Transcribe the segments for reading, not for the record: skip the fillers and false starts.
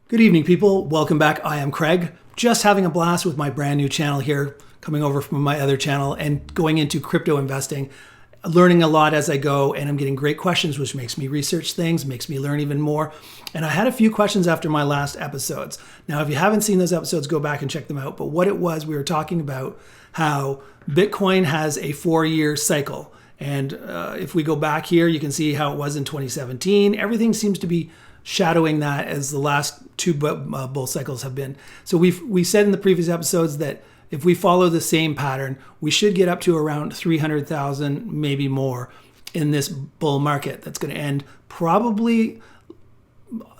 Good evening, people. Welcome back. I am Craig. Just having a blast with my brand new channel here, coming over from my other channel and going into crypto investing, learning a lot as I go, and I'm getting great questions, which makes me research things, makes me learn even more. And I had a few questions after my last episodes. Now, if you haven't seen those episodes, go back and check them out. But what it was, we were talking about how Bitcoin has a 4-year cycle. And if we go back here, you can see how it was in 2017. Everything seems to be shadowing that as the last two bull cycles have been. So we said in the previous episodes that if we follow the same pattern, we should get up to around 300,000, maybe more, in this bull market that's going to end probably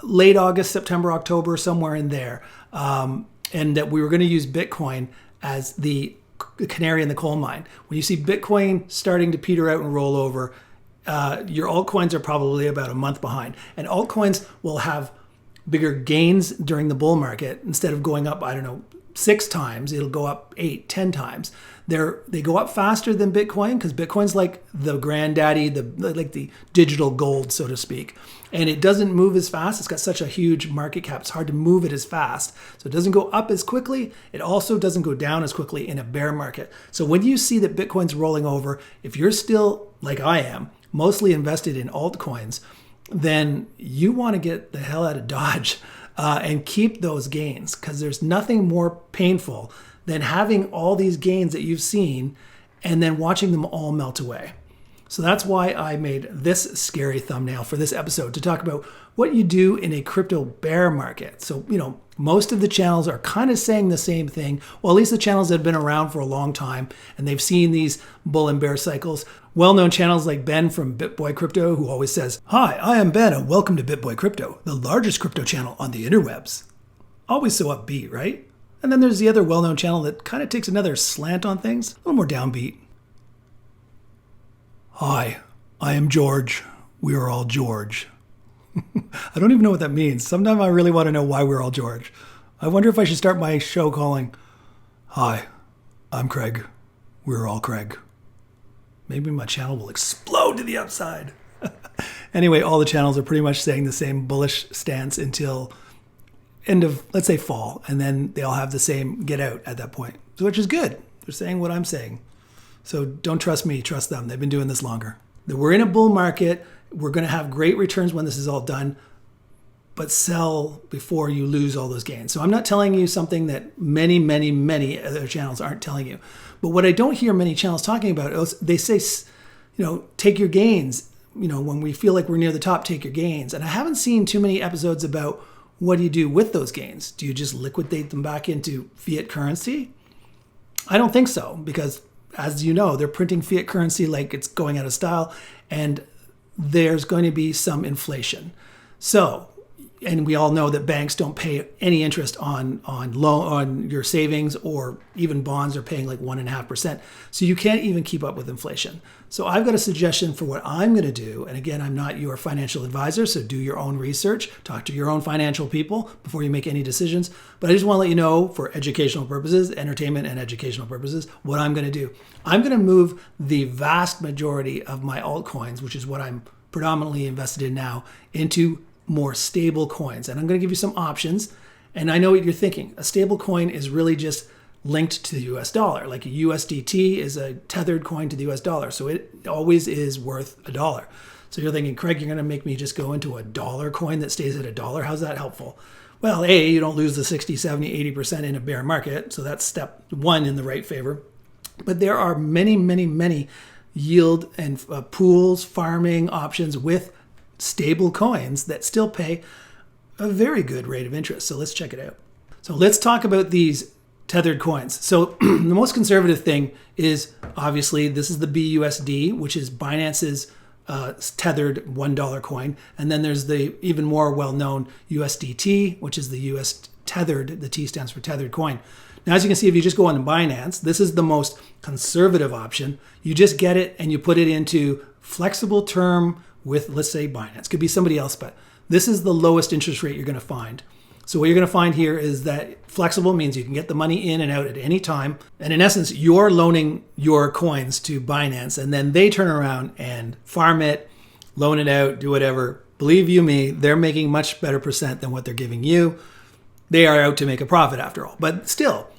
late August, September, October, somewhere in there. And that we were going to use Bitcoin as the canary in the coal mine. When you see Bitcoin starting to peter out and roll over, your altcoins are probably about a month behind. And altcoins will have bigger gains during the bull market. Instead of going up, 6 times, it'll go up 8, 10 times. They go up faster than Bitcoin because Bitcoin's like the granddaddy, like the digital gold, so to speak. And it doesn't move as fast. It's got such a huge market cap. It's hard to move it as fast. So it doesn't go up as quickly. It also doesn't go down as quickly in a bear market. So when you see that Bitcoin's rolling over, if you're still, like I am, mostly invested in altcoins, then you want to get the hell out of Dodge and keep those gains, because there's nothing more painful than having all these gains that you've seen and then watching them all melt away. So that's why I made this scary thumbnail for this episode, to talk about what you do in a crypto bear market. So, most of the channels are kind of saying the same thing. Well, at least the channels that have been around for a long time and they've seen these bull and bear cycles. Well-known channels like Ben from BitBoy Crypto, who always says, "Hi, I am Ben and welcome to BitBoy Crypto, the largest crypto channel on the interwebs." Always so upbeat, right? And then there's the other well-known channel that kind of takes another slant on things, a little more downbeat. "Hi, I am George. We are all George." I don't even know what that means. Sometimes I really want to know why we're all George. I wonder if I should start my show calling, "Hi, I'm Craig. We're all Craig." Maybe my channel will explode to the upside. Anyway, all the channels are pretty much saying the same bullish stance until end of, let's say, fall. And then they all have the same get out at that point, which is good. They're saying what I'm saying. So don't trust me, trust them. They've been doing this longer. We're in a bull market. We're going to have great returns when this is all done, but sell before you lose all those gains. So I'm not telling you something that many, many, many other channels aren't telling you. But what I don't hear many channels talking about is they say, take your gains. When we feel like we're near the top, take your gains. And I haven't seen too many episodes about what do you do with those gains? Do you just liquidate them back into fiat currency? I don't think so, because as you know, they're printing fiat currency like it's going out of style, and there's going to be some inflation. So, and we all know that banks don't pay any interest on your savings, or even bonds are paying like 1.5%. So you can't even keep up with inflation. So I've got a suggestion for what I'm going to do. And again, I'm not your financial advisor, so do your own research, talk to your own financial people before you make any decisions. But I just want to let you know, for educational purposes, entertainment and educational purposes, what I'm going to do. I'm going to move the vast majority of my altcoins, which is what I'm predominantly invested in now, into more stable coins. And I'm going to give you some options. And I know what you're thinking. A stable coin is really just linked to the US dollar. Like a USDT is a tethered coin to the US dollar. So it always is worth $1. So you're thinking, Craig, you're going to make me just go into a dollar coin that stays at $1. How's that helpful? Well, A, you don't lose the 60, 70, 80% in a bear market. So that's step one in the right favor. But there are many, many, many yield and pools, farming options with stable coins that still pay a very good rate of interest. So let's check it out. So let's talk about these tethered coins. So the most conservative thing is, obviously, this is the BUSD, which is Binance's tethered $1 coin. And then there's the even more well-known USDT, which is the US tethered, the T stands for tethered coin. Now, as you can see, if you just go on Binance, this is the most conservative option. You just get it and you put it into flexible term with, let's say, Binance. Could be somebody else, but this is the lowest interest rate you're going to find. So what you're going to find here is that flexible means you can get the money in and out at any time. And in essence, you're loaning your coins to Binance, and then they turn around and farm it, loan it out, do whatever, believe you me, they're making much better percent than what they're giving you. They are out to make a profit after all. But still,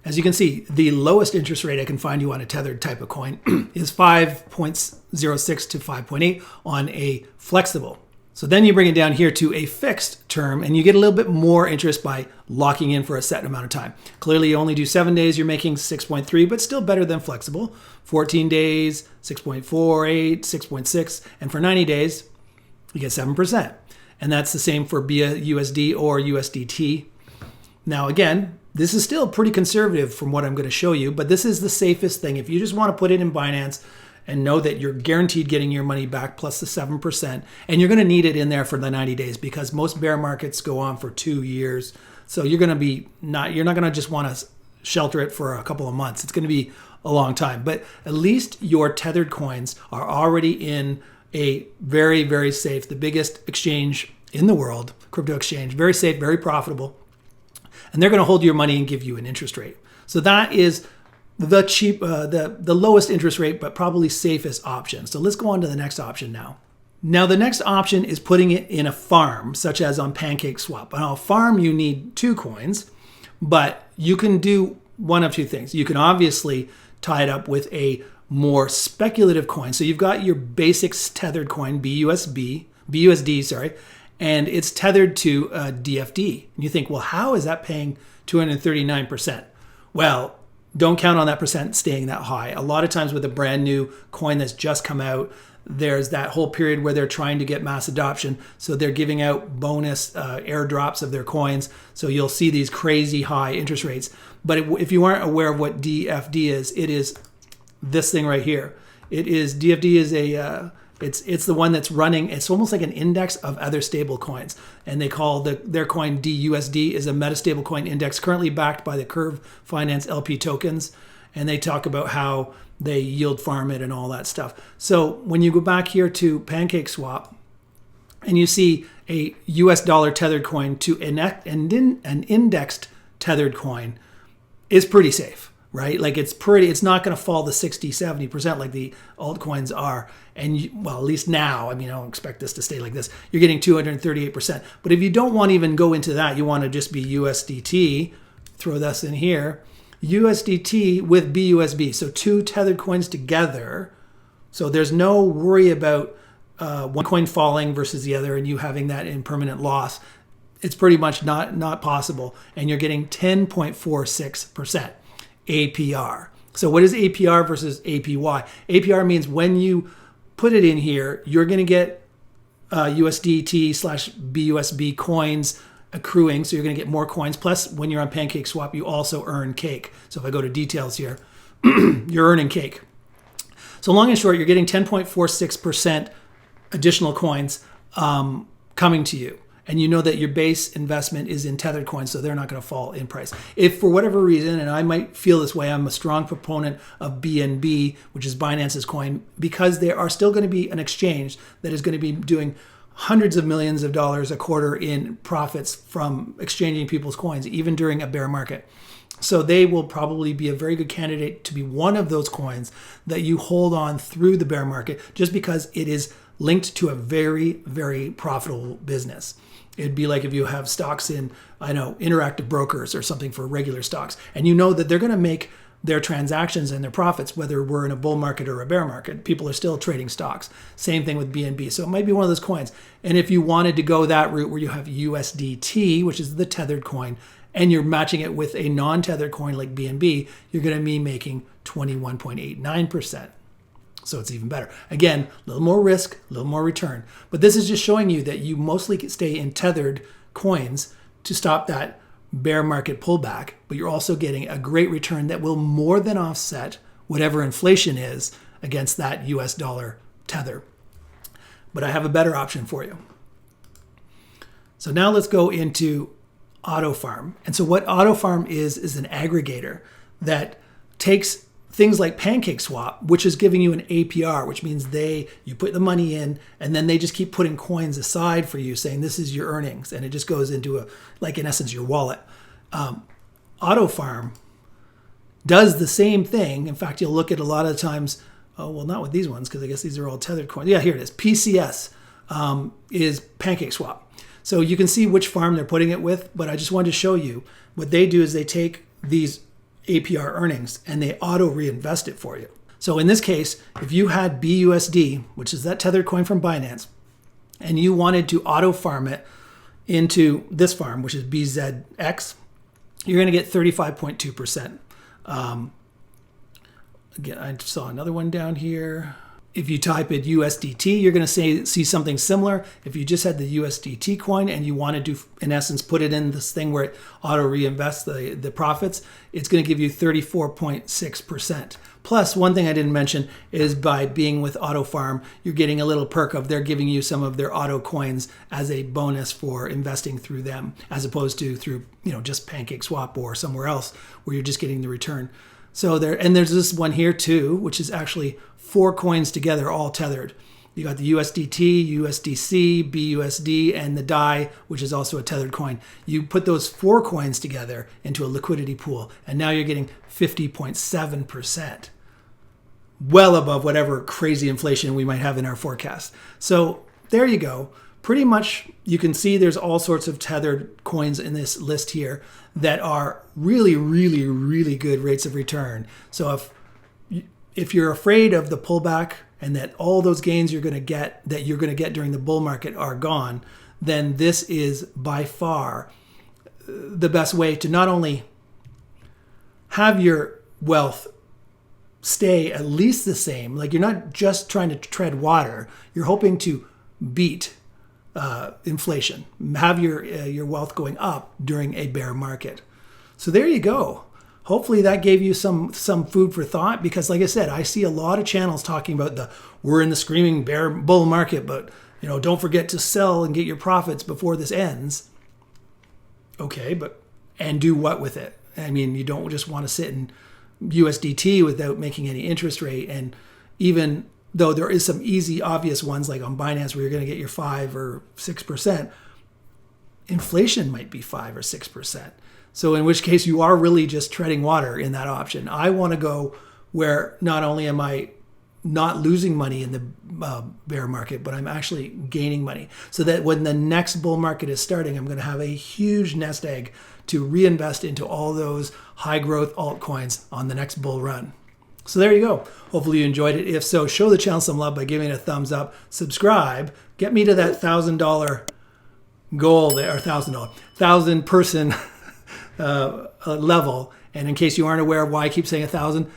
as you can see, the lowest interest rate I can find you on a tethered type of coin is 5.06 to 5.8 on a flexible. So then you bring it down here to a fixed term and you get a little bit more interest by locking in for a set amount of time. Clearly you only do 7 days, you're making 6.3, but still better than flexible. 14 days, 6.48, 6.6, and for 90 days, you get 7%. And that's the same for BUSD or USDT. Now again, this is still pretty conservative from what I'm going to show you, but this is the safest thing. If you just want to put it in Binance and know that you're guaranteed getting your money back plus the 7%, and you're going to need it in there for the 90 days because most bear markets go on for 2 years. So you're not going to just want to shelter it for a couple of months. It's going to be a long time, but at least your tethered coins are already in a very, very safe, the biggest exchange in the world, crypto exchange, very safe, very profitable. And they're going to hold your money and give you an interest rate. So that is the cheap, the lowest interest rate, but probably safest option. So let's go on to the next option now. Now the next option is putting it in a farm, such as on PancakeSwap. On a farm, you need 2 coins, but you can do one of 2 things. You can obviously tie it up with a more speculative coin. So you've got your basic tethered coin, BUSD, and it's tethered to DFD. And you think, well, how is that paying 239%? Well, don't count on that percent staying that high. A lot of times with a brand new coin that's just come out, there's that whole period where they're trying to get mass adoption. So they're giving out bonus airdrops of their coins. So you'll see these crazy high interest rates. But if you aren't aware of what DFD is, it is this thing right here. DFD is it's the one that's running. It's almost like an index of other stable coins, and they call their coin DUSD is a metastable coin index currently backed by the Curve Finance LP tokens, and they talk about how they yield farm it and all that stuff. So when you go back here to PancakeSwap, and you see a US dollar tethered coin to an indexed tethered coin is pretty safe. Right? Like it's not going to fall to 60, 70% like the altcoins are. And at least now, I don't expect this to stay like this. You're getting 238%. But if you don't want to even go into that, you want to just be USDT, throw this in here, USDT with BUSB. So 2 tethered coins together. So there's no worry about one coin falling versus the other and you having that in permanent loss. It's pretty much not possible. And you're getting 10.46%. APR. So what is APR versus APY? APR means when you put it in here, you're going to get USDT/BUSB coins accruing. So you're going to get more coins. Plus, when you're on PancakeSwap, you also earn cake. So if I go to details here, you're earning cake. So long and short, you're getting 10.46% additional coins coming to you. And you know that your base investment is in tethered coins, so they're not going to fall in price. If for whatever reason, and I might feel this way, I'm a strong proponent of BNB, which is Binance's coin, because there are still going to be an exchange that is going to be doing hundreds of millions of dollars a quarter in profits from exchanging people's coins, even during a bear market. So they will probably be a very good candidate to be one of those coins that you hold on through the bear market, just because it is linked to a very, very profitable business. It'd be like if you have stocks in, Interactive Brokers or something for regular stocks, and you know that they're going to make their transactions and their profits, whether we're in a bull market or a bear market. People are still trading stocks. Same thing with BNB. So it might be one of those coins. And if you wanted to go that route where you have USDT, which is the tethered coin, and you're matching it with a non-tethered coin like BNB, you're going to be making 21.89%. So it's even better. Again, a little more risk, a little more return. But this is just showing you that you mostly stay in tethered coins to stop that bear market pullback, but you're also getting a great return that will more than offset whatever inflation is against that US dollar tether. But I have a better option for you. So now let's go into AutoFarm. And so what AutoFarm is an aggregator that takes things like PancakeSwap, which is giving you an APR, which means you put the money in and then they just keep putting coins aside for you, saying this is your earnings, and it just goes into in essence your wallet. AutoFarm does the same thing. In fact, you'll look at a lot of times, not with these ones because I guess these are all tethered coins. Yeah, here it is, PCS. is PancakeSwap. So you can see which farm they're putting it with, but I just wanted to show you what they do is they take these APR earnings and they auto reinvest it for you. So in this case, if you had BUSD, which is that tethered coin from Binance, and you wanted to auto farm it into this farm, which is BZX, you're going to get 35.2%. Again, I saw another one down here. If you type in USDT, you're going to see something similar. If you just had the USDT coin and you wanted to, in essence, put it in this thing where it auto reinvests the profits, it's going to give you 34.6%. Plus, one thing I didn't mention is by being with Auto Farm, you're getting a little perk of they're giving you some of their auto coins as a bonus for investing through them, as opposed to through just PancakeSwap or somewhere else where you're just getting the return. So there's this one here too, which is actually 4 coins together, all tethered. You got the USDT, USDC, BUSD, and the DAI, which is also a tethered coin. You put those 4 coins together into a liquidity pool, and now you're getting 50.7%. Well above whatever crazy inflation we might have in our forecast. So there you go. Pretty much you can see there's all sorts of tethered coins in this list here that are really, really, really good rates of return. So if you're afraid of the pullback and that all those gains you're going to get during the bull market are gone, then this is by far the best way to not only have your wealth stay at least the same, like you're not just trying to tread water, you're hoping to beat inflation, have your wealth going up during a bear market. So there you go. Hopefully that gave you some food for thought, because like I said, I see a lot of channels talking about we're in the screaming bear bull market, but don't forget to sell and get your profits before this ends. Okay, and do what with it? I mean, you don't just want to sit in USDT without making any interest rate. And even though there is some easy, obvious ones like on Binance where you're going to get your 5 or 6%, inflation might be 5 or 6%. So in which case you are really just treading water in that option. I want to go where not only am I not losing money in the bear market, but I'm actually gaining money, so that when the next bull market is starting, I'm going to have a huge nest egg to reinvest into all those high growth altcoins on the next bull run. So there you go. Hopefully you enjoyed it. If so, show the channel some love by giving it a thumbs up, subscribe, get me to that $1,000 goal there, or $1,000 person level. And in case you aren't aware of why I keep saying 1,000,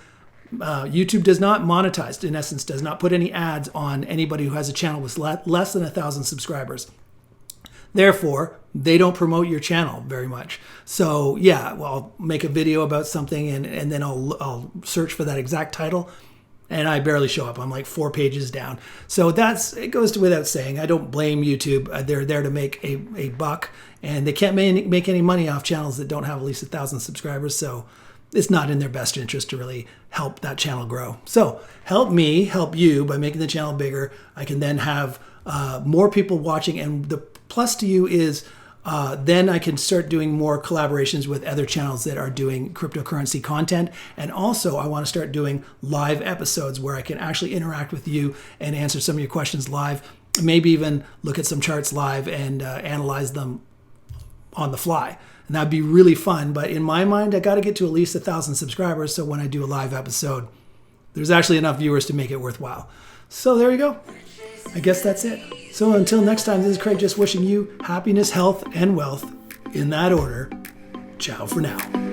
YouTube does not monetize, in essence, does not put any ads on anybody who has a channel with less than 1,000 subscribers. Therefore, they don't promote your channel very much. So yeah, well, I'll make a video about something and then I'll search for that exact title, and I barely show up. I'm like 4 pages down. So it goes without saying. I don't blame YouTube. They're there to make a buck, and they can't make any money off channels that don't have at least 1,000 subscribers. So it's not in their best interest to really help that channel grow. So help me help you by making the channel bigger. I can then have more people watching, and the plus to you is then I can start doing more collaborations with other channels that are doing cryptocurrency content. And also I want to start doing live episodes where I can actually interact with you and answer some of your questions live, maybe even look at some charts live and analyze them on the fly. And that'd be really fun. But in my mind, I got to get to at least 1,000 subscribers. So when I do a live episode, there's actually enough viewers to make it worthwhile. So there you go. I guess that's it. So until next time, this is Craig just wishing you happiness, health, and wealth in that order. Ciao for now.